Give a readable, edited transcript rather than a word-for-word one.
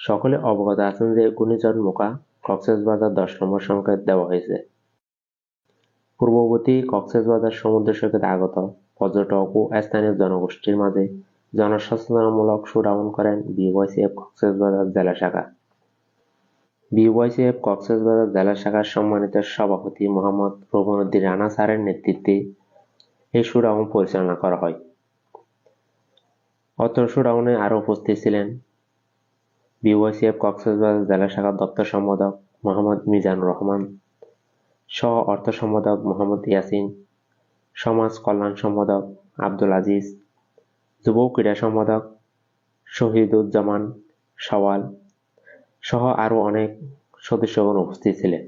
সকলে অবগত আছেন যে ঘূর্ণিঝড় মোকা কক্সবাজার 10 নম্বর সংকেত দেওয়া হয়েছে। পূর্ববর্তী কক্সবাজার সমুদ্র সৈকতে আগত পর্যটক ও স্থানীয় জনগোষ্ঠীর মাঝে জনসচেতনতামূলক শোডাউন করেন বিওয়াইসিএফ কক্সবাজার জেলা শাখা। বিওয়াইসিএফ কক্সবাজার জেলা শাখার সম্মানিত সভাপতি মোহাম্মদ রুকনউদ্দিন রানা স্যারের নেতৃত্বে এই শোডাউন পরিচালনা করা হয়। অত্র শোডাউনে আরও উপস্থিত ছিলেন বিওয়াইসিএফ কক্সবাজার জেলা শাখার দপ্তর সম্পাদক মোহাম্মদ মিজানুর রহমান, সহ অর্থ সম্পাদক মোহাম্মদ ইয়াসিন, সমাজ কল্যাণ সম্পাদক আব্দুল আজিজ, যুব ক্রীড়া সম্পাদক শহীদুজ্জামান সওয়াল সহ আরও অনেক সদস্যগণ উপস্থিত ছিলেন।